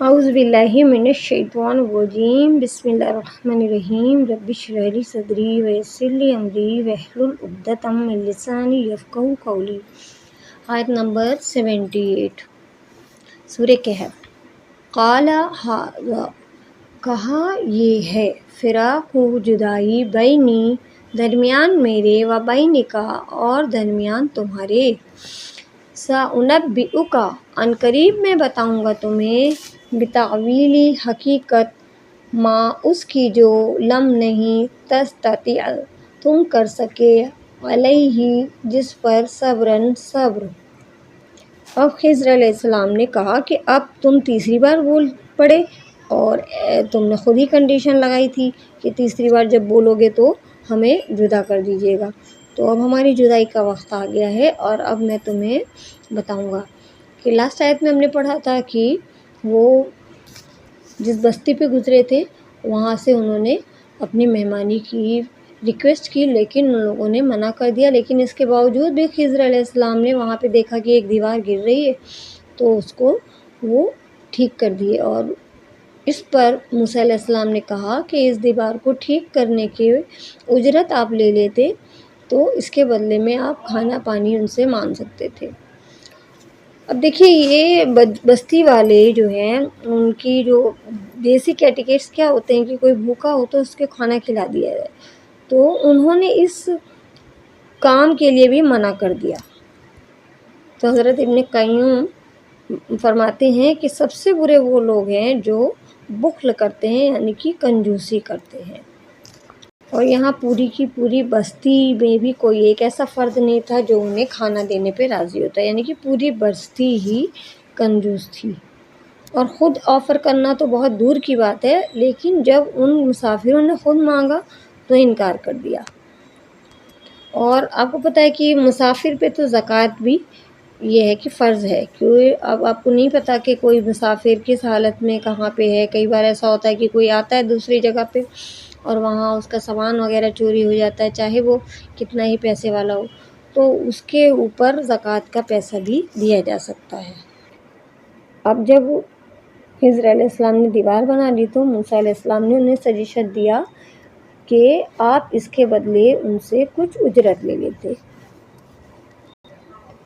اعوذ باللہ من الشیطان الرجیم بسم اللہ الرحمن الرحیم رب اشرح لی صدری ویسر لی امری واحلل عقدۃ من لسانی یفقہوا قولی۔ آیت نمبر 78 سورہ کہف۔ قال ھذا، کہا یہ ہے، فراق جدائی، بینی درمیان میرے، و بینک اور درمیان تمہارے، سأنبئک عنقریب میں بتاؤں گا تمہیں، بتأویل حقیقت، ما اس کی جو لم نہیں تستطیع تم کر سکے، علیہ جس پر صبرن صبر۔ اب خضر علیہ السلام نے کہا کہ اب تم تیسری بار بول پڑے، اور تم نے خود ہی کنڈیشن لگائی تھی کہ تیسری بار جب بولو گے تو ہمیں جدا کر دیجیے گا، تو اب ہماری جدائی کا وقت آ گیا ہے، اور اب میں تمہیں بتاؤں گا کہ لاسٹ آیت میں ہم نے پڑھا تھا کہ وہ جس بستی پہ گزرے تھے وہاں سے انہوں نے اپنی مہمانی کی ریکویسٹ کی، لیکن ان لوگوں نے منع کر دیا، لیکن اس کے باوجود بھی خضر علیہ السلام نے وہاں پہ دیکھا کہ ایک دیوار گر رہی ہے تو اس کو وہ ٹھیک کر دیے، اور اس پر موسیٰ علیہ السلام نے کہا کہ اس دیوار کو ٹھیک کرنے کی اجرت آپ لے لیتے تو اس کے بدلے میں آپ کھانا پانی ان سے مانگ سکتے تھے۔ اب دیکھیے یہ بستی والے جو ہیں ان کی جو بیسک ایٹیکیٹس کیا ہوتے ہیں کہ کوئی بھوکا ہو تو اس کے کھانا کھلا دیا جائے، تو انہوں نے اس کام کے لیے بھی منع کر دیا۔ تو حضرت ابن قیم فرماتے ہیں کہ سب سے برے وہ لوگ ہیں جو بخل کرتے ہیں، یعنی کہ کنجوسی کرتے ہیں، اور یہاں پوری کی پوری بستی میں بھی کوئی ایک ایسا فرد نہیں تھا جو انہیں کھانا دینے پہ راضی ہوتا، یعنی کہ پوری بستی ہی کنجوس تھی، اور خود آفر کرنا تو بہت دور کی بات ہے، لیکن جب ان مسافروں نے خود مانگا تو انکار کر دیا۔ اور آپ کو پتہ ہے کہ مسافر پہ تو زکوٰۃ بھی یہ ہے کہ فرض ہے، کیونکہ اب آپ کو نہیں پتہ کہ کوئی مسافر کس حالت میں کہاں پہ ہے۔ کئی بار ایسا ہوتا ہے کہ کوئی آتا ہے دوسری جگہ پہ اور وہاں اس کا سامان وغیرہ چوری ہو جاتا ہے، چاہے وہ کتنا ہی پیسے والا ہو، تو اس کے اوپر زکوٰۃ کا پیسہ بھی دیا جا سکتا ہے۔ اب جب خضر علیہ السلام نے دیوار بنا لی تو موسیٰ علیہ السلام نے انہیں سجیشن دیا کہ آپ اس کے بدلے ان سے کچھ اجرت لے لیتے،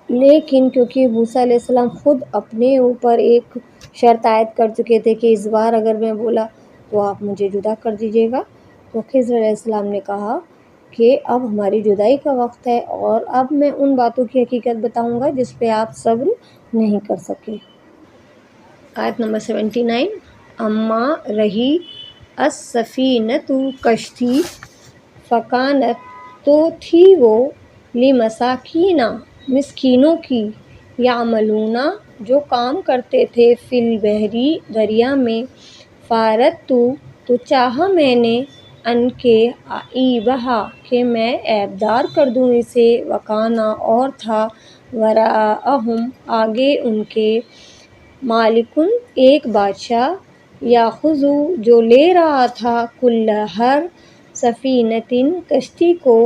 لیکن کیونکہ موسیٰ علیہ السلام خود اپنے اوپر ایک شرط عائد کر چکے تھے کہ اس بار اگر میں بولا تو آپ مجھے جدا کر دیجیے گا، تو خضر علیہ السلام نے کہا کہ اب ہماری جدائی کا وقت ہے، اور اب میں ان باتوں کی حقیقت بتاؤں گا جس پہ آپ صبر نہیں کر سکے۔ آیت نمبر 79 اما رہی السفینۃ کشتی، فکانت تو تھی وہ، لمساکین مسکینوں کی، یعملون جو کام کرتے تھے، فی البحر دریا میں، فاردت تو چاہا میں نے، ان کے اعیبہا کہ میں عیب دار کر دوں اسے، وکانا اور تھا، وراءہم آگے ان کے، مالکن ایک بادشاہ، یاخذ جو لے رہا تھا، کل ہر سفینۃ کشتی کو،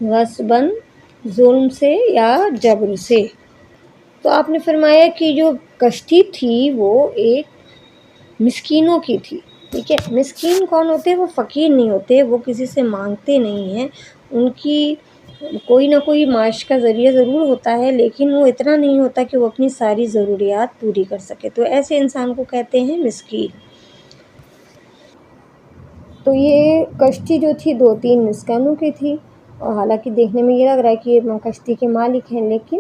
غصباً ظلم سے یا جبر سے۔ تو آپ نے فرمایا کہ جو کشتی تھی وہ ایک مسکینوں کی تھی، ٹھیک ہے۔ مسکین کون ہوتے ہیں؟ وہ فقیر نہیں ہوتے، وہ کسی سے مانگتے نہیں ہیں، ان کی کوئی نہ کوئی معاش کا ذریعہ ضرور ہوتا ہے، لیکن وہ اتنا نہیں ہوتا کہ وہ اپنی ساری ضروریات پوری کر سکے، تو ایسے انسان کو کہتے ہیں مسکین۔ تو یہ کشتی جو تھی 2-3 مسکینوں کی تھی، اور حالانکہ دیکھنے میں یہ لگ رہا ہے کہ یہ کشتی کے مالک ہیں، لیکن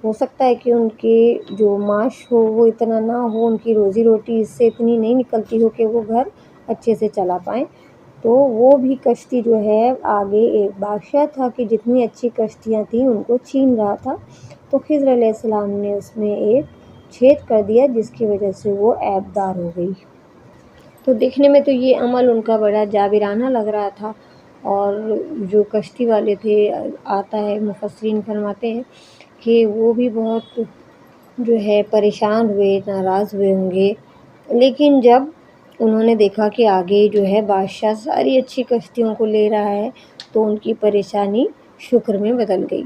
ہو سکتا ہے کہ ان کے جو معاش ہو وہ اتنا نہ ہو، ان کی روزی روٹی اس سے اتنی نہیں نکلتی ہو کہ وہ گھر اچھے سے چلا پائیں، تو وہ بھی کشتی جو ہے آگے ایک بادشاہ تھا کہ جتنی اچھی کشتیاں تھیں ان کو چھین رہا تھا، تو خضر علیہ السلام نے اس میں ایک چھید کر دیا جس کی وجہ سے وہ عیب دار ہو گئی۔ تو دیکھنے میں تو یہ عمل ان کا بڑا جابرانہ لگ رہا تھا، اور جو کشتی والے تھے، آتا ہے مفسرین فرماتے ہیں کہ وہ بھی بہت جو ہے پریشان ہوئے، ناراض ہوئے ہوں گے، لیکن جب انہوں نے دیکھا کہ آگے جو ہے بادشاہ ساری اچھی کشتیوں کو لے رہا ہے تو ان کی پریشانی شکر میں بدل گئی۔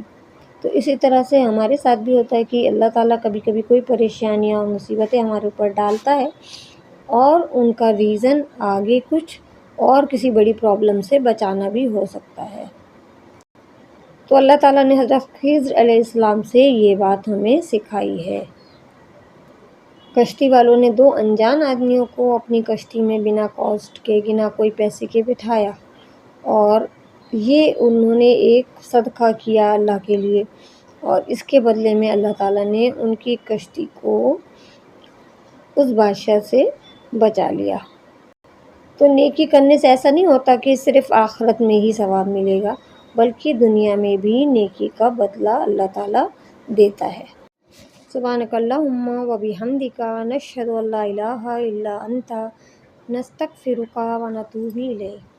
تو اسی طرح سے ہمارے ساتھ بھی ہوتا ہے کہ اللہ تعالیٰ کبھی کبھی کوئی پریشانیاں اور مصیبتیں ہمارے اوپر ڈالتا ہے، اور ان کا ریزن آگے کچھ اور کسی بڑی پرابلم سے بچانا بھی ہو سکتا ہے۔ تو اللہ تعالیٰ نے حضرت خضر علیہ السلام سے یہ بات ہمیں سکھائی ہے۔ کشتی والوں نے 2 انجان آدمیوں کو اپنی کشتی میں بنا کاسٹ کے، بنا کوئی پیسے کے بٹھایا، اور یہ انہوں نے ایک صدقہ کیا اللہ کے لیے، اور اس کے بدلے میں اللہ تعالیٰ نے ان کی کشتی کو اس بادشاہ سے بچا لیا۔ تو نیکی کرنے سے ایسا نہیں ہوتا کہ صرف آخرت میں ہی ثواب ملے گا، بلکہ دنیا میں بھی نیکی کا بدلہ اللہ تعالیٰ دیتا ہے۔ سبحانک اللہم و بحمدک، نشہد ان لا الہ الا انت، نستغفرک و نتوب الیک۔